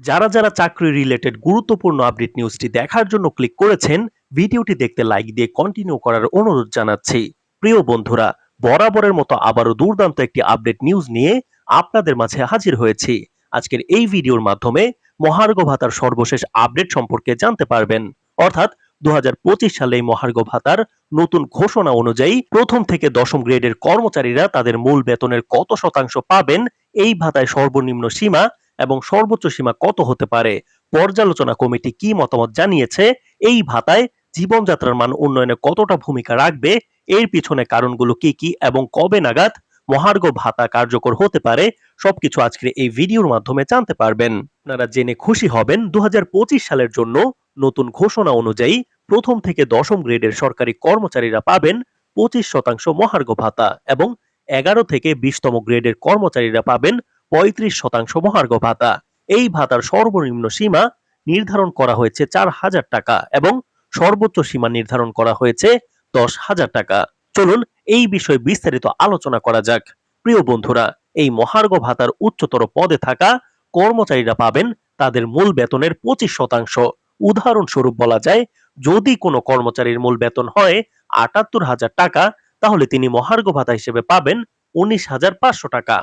যারা চাকরি রিলেটেড গুরুত্বপূর্ণ আপডেট নিউজটি দেখার জন্য ক্লিক করেছেন, ভিডিওটি দেখতে লাইক দিয়ে কন্টিনিউ করার অনুরোধ জানাচ্ছি। প্রিয় বন্ধুরা, বরাবরের মতো আবারও দুর্দান্ত একটি আপডেট নিউজ নিয়ে আপনাদের মাঝে হাজির হয়েছি। আজকের এই ভিডিওর মাধ্যমে মহার্ঘ ভাতার সর্বশেষ আপডেট সম্পর্কে জানতে পারবেন। অর্থাৎ 2025 সালে এই মহার্ঘ ভাতার নতুন ঘোষণা অনুযায়ী প্রথম থেকে দশম গ্রেডের কর্মচারীরা তাদের মূল বেতনের কত শতাংশ পাবেন, এই ভাতায় সর্বনিম্ন সীমা এবং সর্বোচ্চ সীমা কত হতে পারে, পর্যালোচনা কমিটি কি মতামত জানিয়েছে, এই ভাতায় জীবনযাত্রার মান উন্নয়নে কতটা ভূমিকা রাখবে, এর পিছনে কারণগুলো কি কি এবং কবে নাগাদ মহার্ঘ ভাতা কার্যকর হতে পারে, সবকিছু আজকের এই ভিডিওর মাধ্যমে জানতে পারবেন। আপনারা জেনে খুশি হবেন, 2025 সালের জন্য নতুন ঘোষণা অনুযায়ী প্রথম থেকে দশম গ্রেডের সরকারি কর্মচারীরা পাবেন 25% মহার্ঘ ভাতা এবং 11 থেকে 20তম গ্রেডের কর্মচারীরা পাবেন 35% মহার্ঘ ভাতা। এই ভাতার সর্বনিম্ন সীমা নির্ধারণ করা হয়েছে 4,000 টাকা এবং সর্বোচ্চ সীমা নির্ধারণ করা হয়েছে 10,000 টাকা। চলুন এই বিষয়ে বিস্তারিত আলোচনা করা যাক। প্রিয় বন্ধুরা, এই মহার্ঘ ভাতার উচ্চতর পদে থাকা কর্মচারীরা পাবেন তাদের মূল বেতনের 25%। উদাহরণস্বরূপ বলা যায়, যদি কোনো কর্মচারীর মূল বেতন হয় 78,000 টাকা, তাহলে তিনি মহার্ঘ ভাতা হিসেবে পাবেন 19,500 টাকা।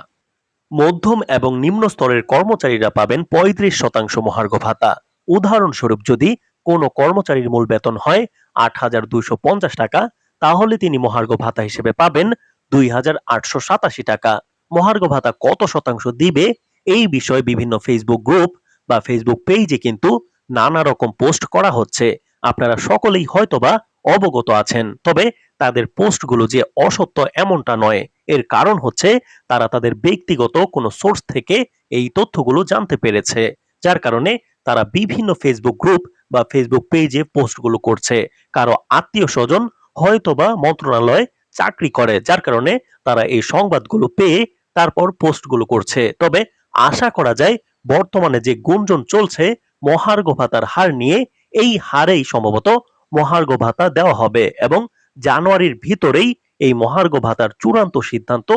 মধ্যম এবং নিম্ন স্তরের কর্মচারীরা পাবেন 35% মহার্ঘ ভাতা। উদাহরণস্বরূপ, যদি কোনো কর্মচারীর মূল বেতন হয় 8,250 টাকা, তাহলে তিনি মহার্ঘ ভাতা হিসেবে পাবেন 2,887 টাকা। মহার্ঘ ভাতা কত শতাংশ দিবে, এই বিষয়ে বিভিন্ন ফেসবুক গ্রুপ বা ফেসবুক পেজে কিন্তু নানা রকম পোস্ট করা হচ্ছে। আপনারা সকলেই হয়তোবা অবগত আছেন, তবে তাদের পোস্টগুলো যে অসত্য এমনটা নয়। এর কারণ হচ্ছে, তারা তাদের ব্যক্তিগত কোনো সোর্স থেকে এই তথ্যগুলো জানতে পেরেছে, যার কারণে তারা বিভিন্ন ফেসবুক গ্রুপ বা ফেসবুক পেজে পোস্টগুলো করছে। কারো আত্মীয় স্বজন হয়তোবা মন্ত্রণালয়ে চাকরি করে, যার কারণে তারা এই সংবাদগুলো পেয়ে তারপর পোস্টগুলো করছে। তবে আশা করা যায়, বর্তমানে যে গুঞ্জন চলছে মহার্ঘ ভাতার হার নিয়ে, এই হারেই সম্ভবত মহার্ঘ ভাতা দেওয়া হবে এবং জানুয়ারির ভিতরেই এই মহার্ঘ ভাতার চূড়ান্ত সিদ্ধান্ত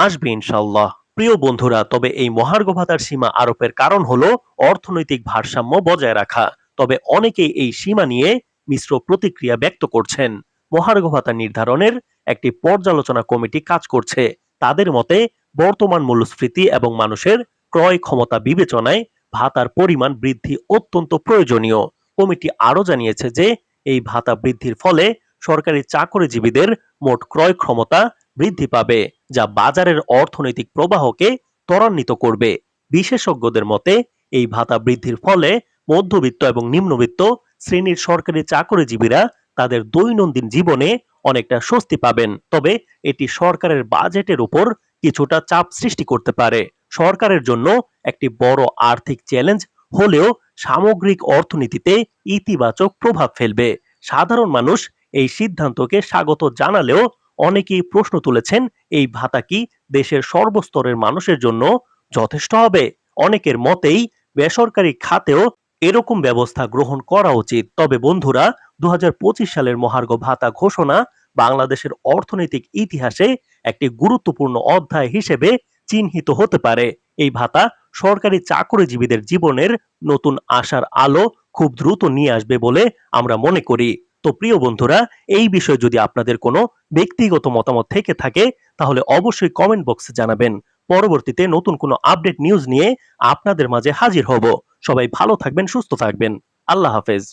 আসবে ইনশাআল্লাহ। প্রিয় বন্ধুরা, তবে এই মহার্ঘ ভাতার সীমা আরোপের কারণ হলো অর্থনৈতিক ভারসাম্য বজায় রাখা। তবে অনেকেই এই সীমা নিয়ে মিশ্র প্রতিক্রিয়া ব্যক্ত করছেন। মহার্ঘ ভাতা নির্ধারণের একটি পর্যালোচনা কমিটি কাজ করছে। তাদের মতে, বর্তমান মূল্যস্ফীতি এবং মানুষের ক্রয় ক্ষমতা বিবেচনায় ভাতার পরিমাণ বৃদ্ধি অত্যন্ত প্রয়োজনীয়। কমিটি আরো জানিয়েছে যে, এই ভাতা বৃদ্ধির ফলে সরকারি চাকরিজীবীদের মোট ক্রয় ক্ষমতা বৃদ্ধি পাবে, যা বাজারের অর্থনৈতিক প্রবাহকে ত্বরান্বিত করবে। বিশেষজ্ঞদের মতে, এই ভাতা বৃদ্ধির ফলে মধ্যবিত্ত এবং নিম্নবিত্ত শ্রেণীর সরকারি চাকরিজীবীরা তাদের দৈনন্দিন জীবনে অনেকটা স্বস্তি পাবেন। তবে এটি সরকারের বাজেটের উপর কিছুটা চাপ সৃষ্টি করতে পারে। সরকারের জন্য একটি বড় আর্থিক চ্যালেঞ্জ হলেও সামগ্রিক অর্থনীতিতে ইতিবাচক প্রভাব ফেলবে। সাধারণ মানুষ এই সিদ্ধান্তকে স্বাগত জানালেও অনেকেই প্রশ্ন তুলেছেন, এই ভাতা কি দেশের সর্বস্তরের মানুষের জন্য যথেষ্ট হবে? অনেকের মতেই বেসরকারি খাতেও এরকম ব্যবস্থা গ্রহণ করা উচিত। তবে বন্ধুরা, 2025 সালের মহার্ঘ ভাতা ঘোষণা বাংলাদেশের অর্থনৈতিক ইতিহাসে একটি গুরুত্বপূর্ণ অধ্যায় হিসেবে চিহ্নিত হতে পারে। এই ভাতা সরকারি চাকরিজীবীদের জীবনের নতুন আশার আলো খুব দ্রুত নিয়ে আসবে বলে আমরা মনে করি। তো প্রিয় বন্ধুরা, এই বিষয়ে যদি আপনাদের কোনো ব্যক্তিগত মতামত থেকে থাকে, তাহলে অবশ্যই কমেন্ট বক্সে জানাবেন। পরবর্তীতে নতুন কোনো আপডেট নিউজ নিয়ে আপনাদের মাঝে হাজির হব। সবাই ভালো থাকবেন, সুস্থ থাকবেন। আল্লাহ হাফেজ।